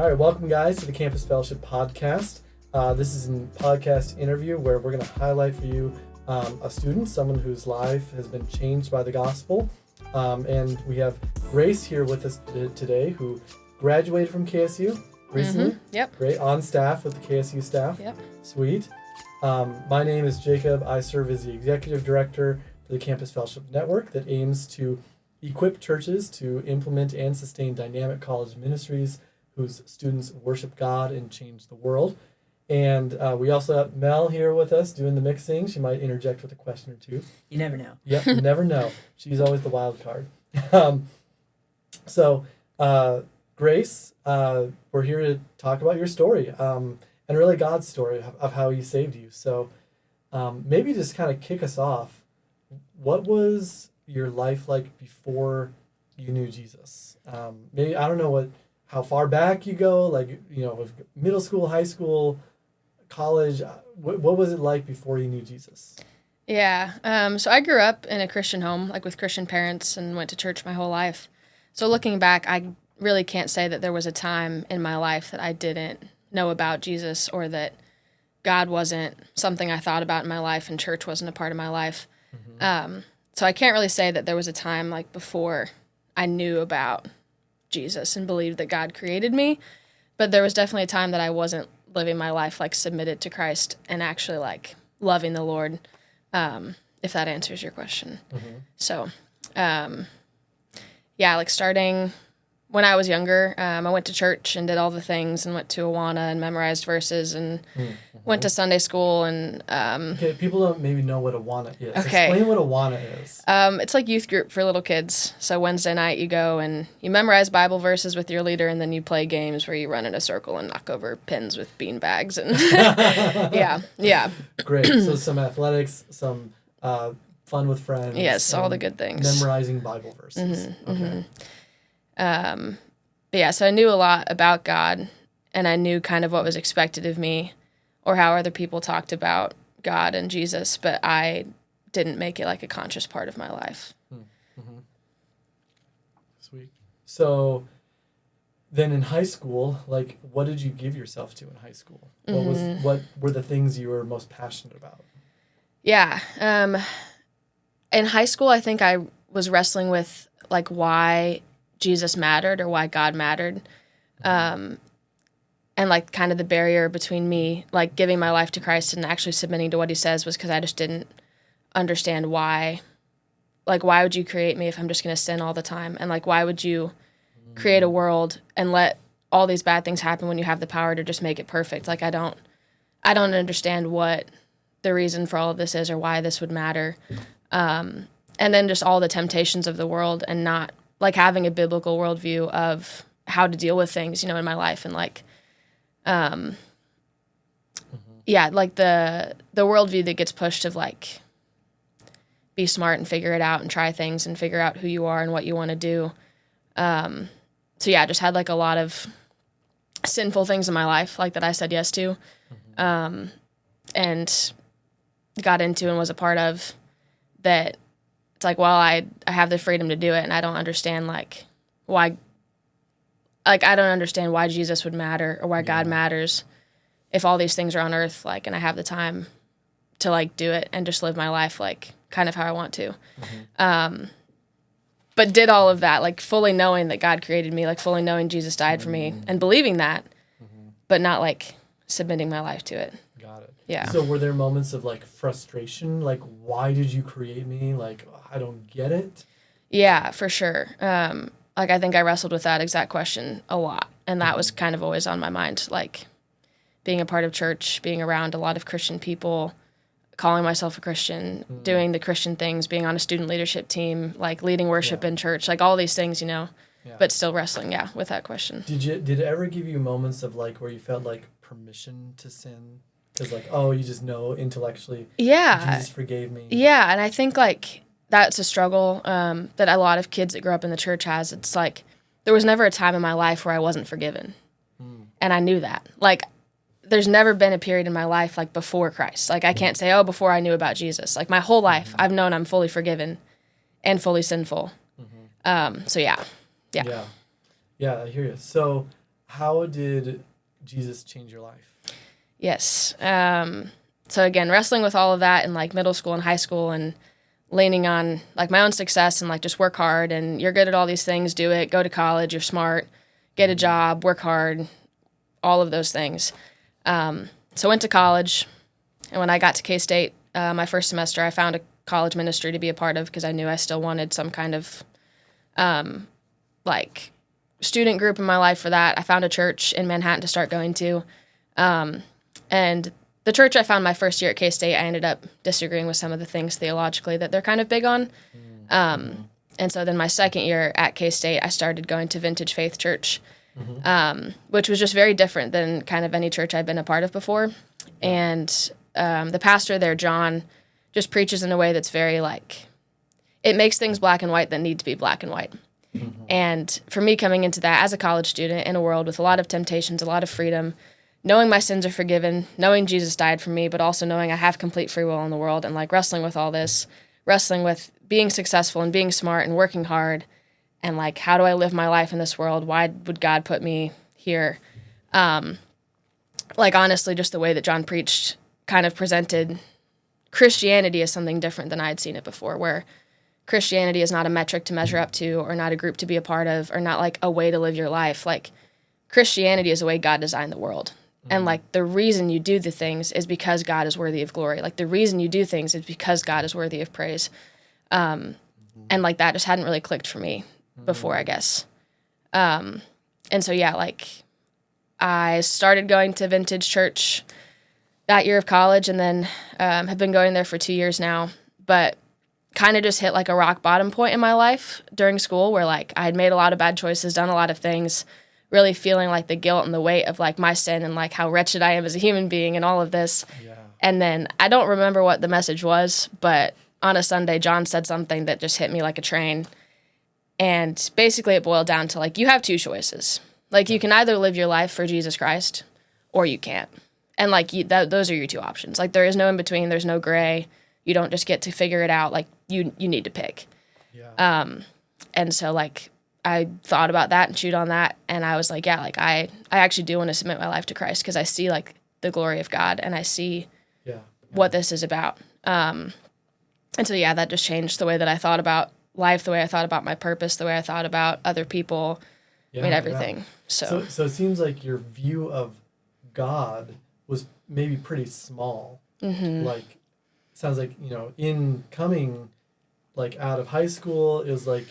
All right, welcome guys to the Campus Fellowship Podcast. This is a podcast interview where we're going to highlight for you a student, someone whose life has been changed by the gospel. And we have Grace here with us today, who graduated from KSU recently. Yep. Great, on staff with the KSU staff. Yep. Sweet. My name is Jacob. I serve as the Executive Director for the Campus Fellowship Network that aims to equip churches to implement and sustain dynamic college ministries whose students worship God and change the world. And we also have Mel here with us doing the mixing. She might interject with a question or two. You never know. Yep, you never know. She's always the wild card. Grace, we're here to talk about your story and really God's story of how he saved you. So maybe just kind of kick us off. What was your life like before you knew Jesus? Maybe, I don't know how far back you go, like, with middle school, high school, college. What was it like before you knew Jesus? Yeah. So I grew up in a Christian home, like with Christian parents, and went to church my whole life. So looking back, I really can't say that there was a time in my life that I didn't know about Jesus, or that God wasn't something I thought about in my life and church wasn't a part of my life. Mm-hmm. So I can't really say that there was a time like before I knew about Jesus and believed that God created me, but there was definitely a time that I wasn't living my life like submitted to Christ and actually like loving the Lord, if that answers your question. Mm-hmm. So, like starting when I was younger, I went to church and did all the things and went to Awana and memorized verses and went to Sunday school and... okay, people don't maybe know what Awana is. Okay. Explain what Awana is. It's like youth group for little kids. So Wednesday night you go and you memorize Bible verses with your leader, and then you play games where you run in a circle and knock over pins with bean bags. And yeah. Great. So some athletics, some fun with friends. Yes, all the good things. Memorizing Bible verses. Mm-hmm, okay. Mm-hmm. So I knew a lot about God, and I knew kind of what was expected of me or how other people talked about God and Jesus, but I didn't make it like a conscious part of my life. Mm-hmm. Sweet. So then in high school, like, what did you give yourself to in high school? What were the things you were most passionate about? Yeah. In high school, I think I was wrestling with like why Jesus mattered or why God mattered. And like kind of the barrier between me, like giving my life to Christ and actually submitting to what he says, was because I just didn't understand why. Like, why would you create me if I'm just going to sin all the time? And like, why would you create a world and let all these bad things happen when you have the power to just make it perfect? Like, I don't understand what the reason for all of this is or why this would matter. And then just all the temptations of the world and not like having a biblical worldview of how to deal with things, in my life. And like, like the worldview that gets pushed of like, be smart and figure it out and try things and figure out who you are and what you want to do. Just had like a lot of sinful things in my life, like that I said yes to, and got into and was a part of that. It's like, well, I have the freedom to do it, and I don't understand like why. Like, I don't understand why Jesus would matter or why God matters if all these things are on earth, like, and I have the time to like do it and just live my life like kind of how I want to. But did all of that, like fully knowing that God created me, like fully knowing Jesus died for me and believing that, but not like submitting my life to it. Got it. Yeah. So were there moments of like frustration? Like, why did you create me? Like, I don't get it. Yeah, for sure. Like, I think I wrestled with that exact question a lot. And that was kind of always on my mind, like being a part of church, being around a lot of Christian people, calling myself a Christian, doing the Christian things, being on a student leadership team, like leading worship in church, like all these things, but still wrestling, with that question. Did it ever give you moments of like where you felt like permission to sin? Because like, oh, you just know intellectually, Jesus forgave me. Yeah, and I think like that's a struggle that a lot of kids that grow up in the church has. It's like there was never a time in my life where I wasn't forgiven, and I knew that. Like, there's never been a period in my life like before Christ. Like, I can't say, oh, before I knew about Jesus. Like, my whole life, I've known I'm fully forgiven and fully sinful. Yeah, I hear you. So how did Jesus change your life? Yes. So again, wrestling with all of that in like middle school and high school, and leaning on like my own success and like just work hard and you're good at all these things, do it, go to college, you're smart, get a job, work hard, all of those things. So I went to college, and when I got to K-State, my first semester, I found a college ministry to be a part of because I knew I still wanted some kind of like student group in my life for that. I found a church in Manhattan to start going to. And the church I found my first year at K-State, I ended up disagreeing with some of the things theologically that they're kind of big on. And so then my second year at K-State, I started going to Vintage Faith Church, which was just very different than kind of any church I'd been a part of before. And the pastor there, John, just preaches in a way that's very like, it makes things black and white that need to be black and white. And for me coming into that as a college student in a world with a lot of temptations, a lot of freedom, knowing my sins are forgiven, knowing Jesus died for me, but also knowing I have complete free will in the world, and like wrestling with all this, wrestling with being successful and being smart and working hard, and like, how do I live my life in this world? Why would God put me here? Like, honestly, just the way that John preached kind of presented Christianity as something different than I had seen it before, where Christianity is not a metric to measure up to, or not a group to be a part of, or not like a way to live your life. Like, Christianity is the way God designed the world. And like, the reason you do the things is because God is worthy of glory. Like, the reason you do things is because God is worthy of praise. And like, that just hadn't really clicked for me before, I guess. And so, yeah, like, I started going to Vintage Church that year of college, and then have been going there for 2 years now. But kind of just hit like a rock bottom point in my life during school, where like I had made a lot of bad choices, done a lot of things, really feeling like the guilt and the weight of like my sin and like how wretched I am as a human being and all of this. Yeah. And then I don't remember what the message was, but on a Sunday, John said something that just hit me like a train. And basically it boiled down to like, you have two choices. Like, you can either live your life for Jesus Christ or you can't. And like, those are your two options. Like, there is no in between. There's no gray. You don't just get to figure it out. Like, you need to pick. Yeah. And so like, I thought about that and chewed on that, and I was like, yeah, like I actually do want to submit my life to Christ, because I see like the glory of God, and I see what this is about. And so yeah, that just changed the way that I thought about life, the way I thought about my purpose, the way I thought about other people, everything. Yeah. So it seems like your view of God was maybe pretty small. Like, sounds like, in coming like out of high school, it was like,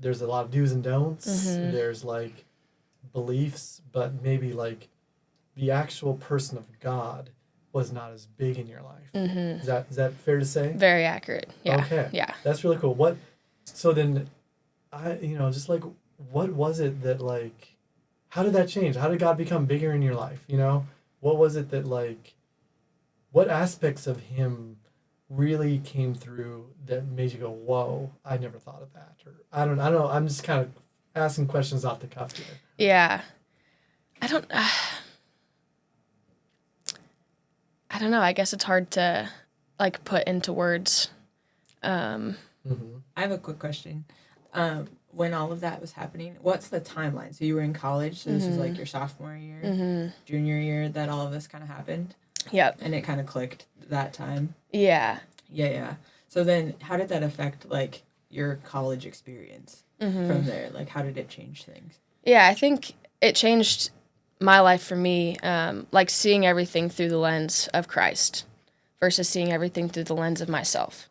there's a lot of do's and don'ts. There's like beliefs, but maybe like the actual person of God was not as big in your life. Is that fair to say? Very accurate. Yeah. Okay. Yeah. That's really cool. So then just like, what was it that like, how did that change? How did God become bigger in your life? What was it that like, what aspects of him really came through that made you go, whoa, I never thought of that? Or I don't know. I'm just kind of asking questions off the cuff here. Yeah. I don't know. I guess it's hard to like put into words. I have a quick question. When all of that was happening, what's the timeline? So you were in college, so this was like your sophomore year, junior year, that all of this kind of happened? Yep. And it kind of clicked that time? Yeah. Yeah. So then how did that affect like your college experience from there? Like, how did it change things? Yeah, I think it changed my life for me, like seeing everything through the lens of Christ versus seeing everything through the lens of myself.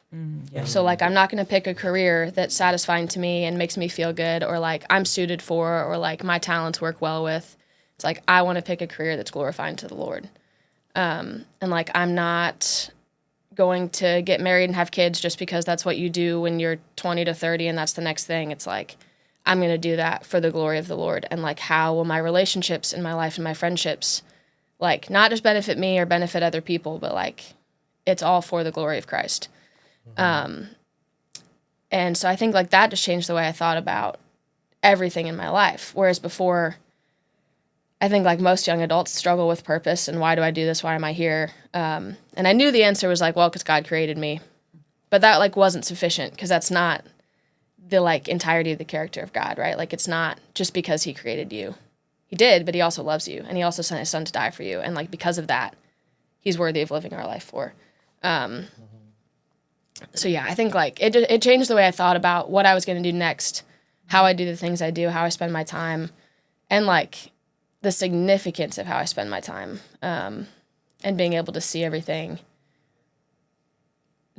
Yeah. So like, I'm not going to pick a career that's satisfying to me and makes me feel good, or like I'm suited for, or like my talents work well with. It's like, I want to pick a career that's glorifying to the Lord. And like, I'm not going to get married and have kids just because that's what you do when you're 20 to 30 and that's the next thing. It's like, I'm going to do that for the glory of the Lord. And like, how will my relationships in my life and my friendships, like, not just benefit me or benefit other people, but like, it's all for the glory of Christ. And so I think like that just changed the way I thought about everything in my life. Whereas before, I think like most young adults struggle with purpose and why do I do this? Why am I here? And I knew the answer was like, well, because God created me. But that like wasn't sufficient, because that's not the like entirety of the character of God, right? Like, it's not just because he created you. he did, but he also loves you, and he also sent his son to die for you, and like because of that, he's worthy of living our life for. So yeah, I think like it changed the way I thought about what I was going to do next, how I do the things I do, how I spend my time, and like the significance of how I spend my time, and being able to see everything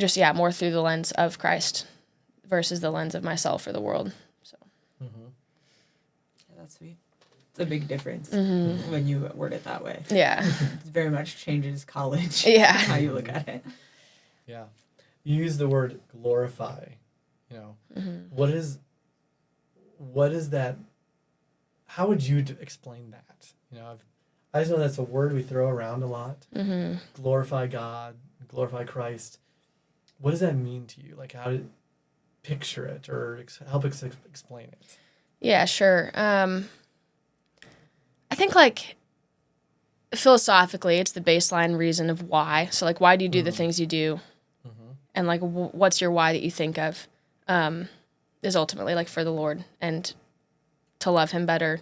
just, more through the lens of Christ versus the lens of myself or the world. So. Yeah, that's sweet. It's a big difference when you word it that way. Yeah. It very much changes college. Yeah. How you look at it. Yeah. You use the word glorify, what is that? How would you explain that? I just know that's a word we throw around a lot. Glorify God, glorify Christ. What does that mean to you? Like, how to picture it or help us explain it? Yeah, sure. I think like philosophically, it's the baseline reason of why. So like, why do you do the things you do? And like, what's your why that you think of? Is ultimately like for the Lord and to love him better,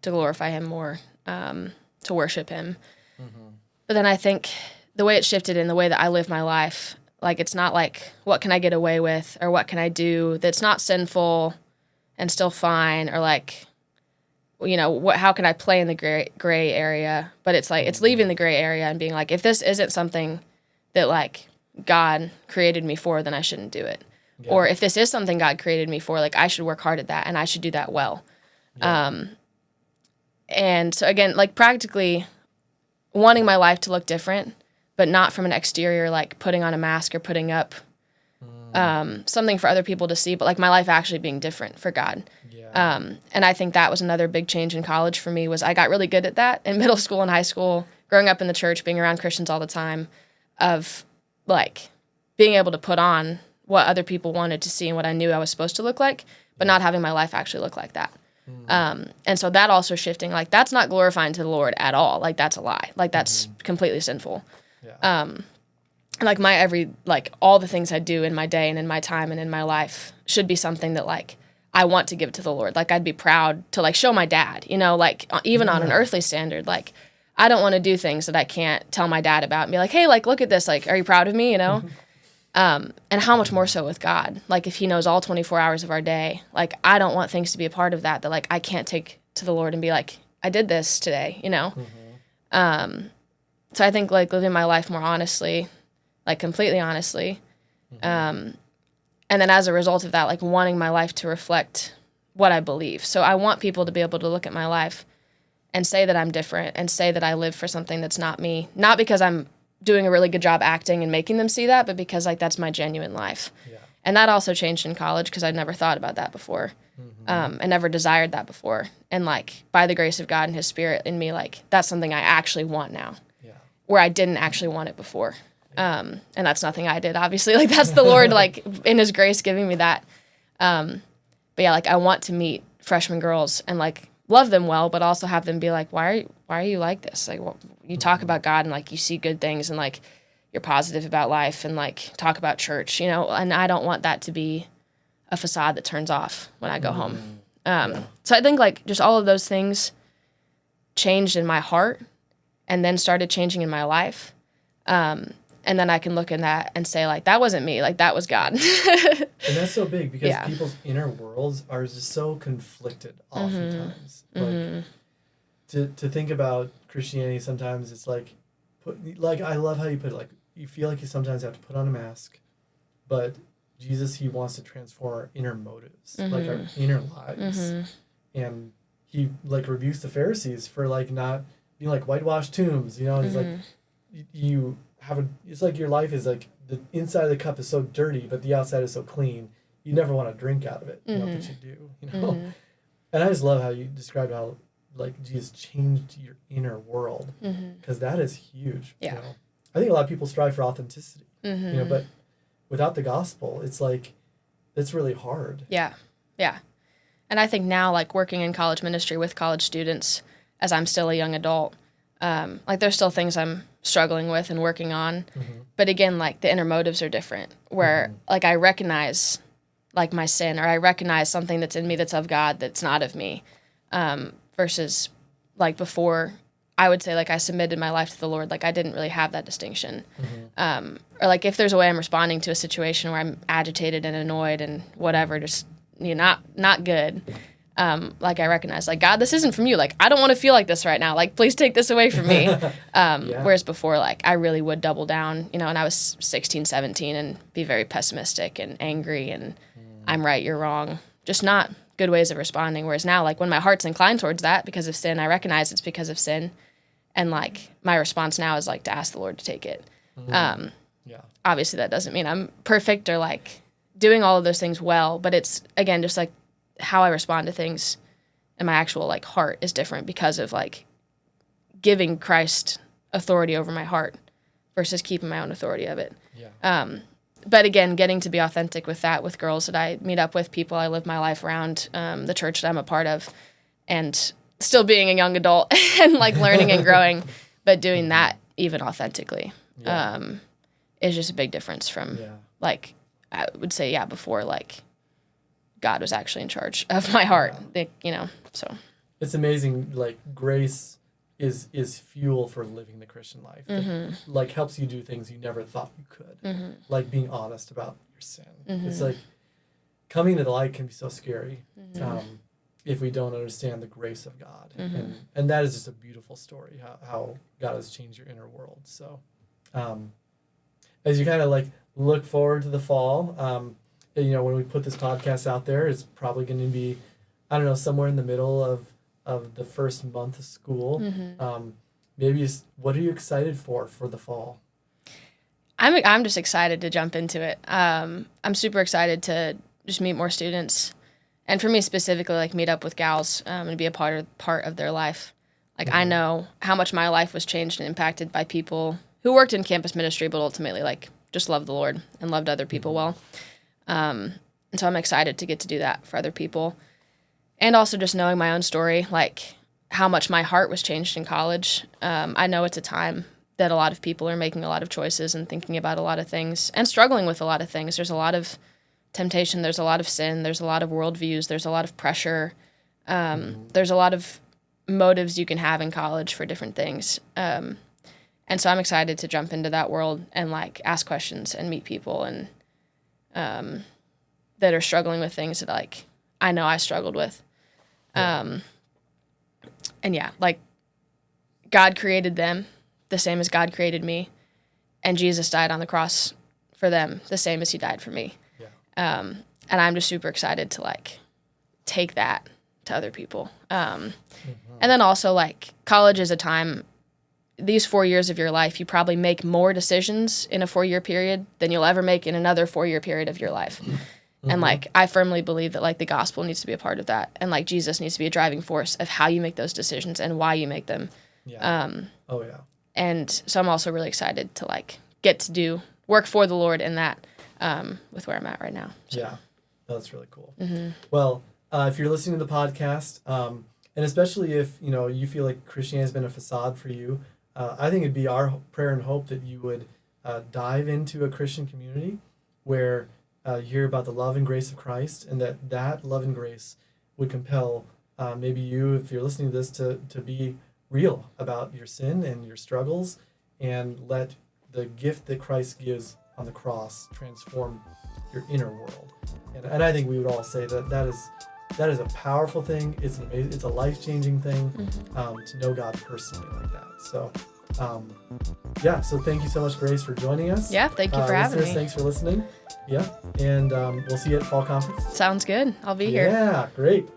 to glorify him more, to worship him. But then I think the way it shifted in the way that I live my life, like it's not like what can I get away with or what can I do that's not sinful and still fine, or like, how can I play in the gray area? But it's like it's leaving the gray area and being like, if this isn't something that like God created me for, then I shouldn't do it. Yeah. Or if this is something God created me for, like I should work hard at that and I should do that well. Yeah. And so again, like practically wanting my life to look different, but not from an exterior, like putting on a mask or putting up something for other people to see, but like my life actually being different for God. Yeah. And I think that was another big change in college for me, was I got really good at that in middle school and high school, growing up in the church, being around Christians all the time, of like being able to put on what other people wanted to see and what I knew I was supposed to look like, but not having my life actually look like that. And so that also shifting, like that's not glorifying to the Lord at all. Like that's a lie. Like that's completely sinful. Yeah. And like all the things I do in my day and in my time and in my life should be something that like I want to give to the Lord. Like I'd be proud to like show my dad, like even on an earthly standard, like I don't want to do things that I can't tell my dad about and be like, hey, like, look at this. Like, are you proud of me? And how much more so with God? Like if he knows all 24 hours of our day, like I don't want things to be a part of that like I can't take to the Lord and be like, I did this today, So I think like living my life more honestly, like completely honestly. And then as a result of that, like wanting my life to reflect what I believe. So I want people to be able to look at my life and say that I'm different and say that I live for something that's not me. Not because I'm doing a really good job acting and making them see that, but because like that's my genuine life. Yeah. And that also changed in college because I'd never thought about that before. And never desired that before. And like by the grace of God and his spirit in me, like that's something I actually want now. Yeah. Where I didn't actually want it before. And that's nothing I did, obviously. Like that's the Lord, like in his grace giving me that. But yeah, like I want to meet freshman girls and like love them well, but also have them be like, why are you like this? Like you talk about God and like you see good things and like you're positive about life and like talk about church, and I don't want that to be a facade that turns off when I go home. So I think like just all of those things changed in my heart and then started changing in my life. And then I can look in that and say, like, that wasn't me. Like, that was God. And that's so big because people's inner worlds are just so conflicted oftentimes. Like, to think about Christianity sometimes it's like, I love how you put it. Like, you feel like you sometimes have to put on a mask, but Jesus, he wants to transform our inner motives, like our inner lives. And he, like, rebukes the Pharisees for, like, not being, like, whitewashed tombs, and he's like, you have it's like your life is like the inside of the cup is so dirty, but the outside is so clean. You never want to drink out of it, but you do, And I just love how you described how like Jesus changed your inner world, because that is huge. Yeah, I think a lot of people strive for authenticity, but without the gospel, it's like it's really hard. Yeah, and I think now, like working in college ministry with college students, as I'm still a young adult, like there's still things I'm struggling with and working on. But again, like the inner motives are different where like I recognize like my sin, or I recognize something that's in me that's of God that's not of me, versus like before, I would say like I submitted my life to the Lord. Like I didn't really have that distinction. Or like if there's a way I'm responding to a situation where I'm agitated and annoyed and whatever, just not good. Like I recognize like, God, this isn't from you. Like I don't want to feel like this right now. Like please take this away from me. Whereas before, like I really would double down, and I was 16, 17 and be very pessimistic and angry and I'm right, you're wrong. Just not good ways of responding. Whereas now, like when my heart's inclined towards that because of sin, I recognize it's because of sin. And like my response now is like to ask the Lord to take it. Obviously that doesn't mean I'm perfect or like doing all of those things well, but it's again, just like how I respond to things and my actual like heart is different because of like giving Christ authority over my heart versus keeping my own authority of it. But again, getting to be authentic with that, with girls that I meet up with, people I live my life around, the church that I'm a part of, and still being a young adult and like learning and growing, but doing that even authentically is just a big difference from like, I would say, before like God was actually in charge of my heart, so. It's amazing, like grace is fuel for living the Christian life. It, like helps you do things you never thought you could, like being honest about your sin. It's like coming to the light can be so scary if we don't understand the grace of God, and that is just a beautiful story how God has changed your inner world. So as you kind of like look forward to the fall, when we put this podcast out there, it's probably going to be, I don't know, somewhere in the middle of the first month of school. Maybe what are you excited for the fall? I'm just excited to jump into it. I'm super excited to just meet more students, and for me specifically, like meet up with gals and be a part of their life. Like I know how much my life was changed and impacted by people who worked in campus ministry, but ultimately like just loved the Lord and loved other people well. And so I'm excited to get to do that for other people. And also just knowing my own story, like how much my heart was changed in college. I know it's a time that a lot of people are making a lot of choices and thinking about a lot of things and struggling with a lot of things. There's a lot of temptation. There's a lot of sin. There's a lot of worldviews. There's a lot of pressure. There's a lot of motives you can have in college for different things. And so I'm excited to jump into that world and like ask questions and meet people and that are struggling with things that like I know I struggled with. And like God created them the same as God created me, and Jesus died on the cross for them the same as he died for me. And I'm just super excited to like take that to other people. And then also like college is a time, these 4 years of your life, you probably make more decisions in a 4-year period than you'll ever make in another 4-year period of your life. And like I firmly believe that like the gospel needs to be a part of that, and like Jesus needs to be a driving force of how you make those decisions and why you make them. And so I'm also really excited to like get to do work for the Lord in that with where I'm at right now. So. That's really cool. Well, if you're listening to the podcast, and especially if you feel like Christianity has been a facade for you, I think it'd be our prayer and hope that you would dive into a Christian community where you hear about the love and grace of Christ, and that love and grace would compel maybe you, if you're listening to this, to be real about your sin and your struggles, and let the gift that Christ gives on the cross transform your inner world. And I think we would all say that is a powerful thing. It's amazing. It's a life-changing thing to know God personally like that. So, so thank you so much, Grace, for joining us. Yeah, thank you for having me. Thanks for listening. Yeah, and we'll see you at Fall Conference. Sounds good. I'll be here. Yeah, great.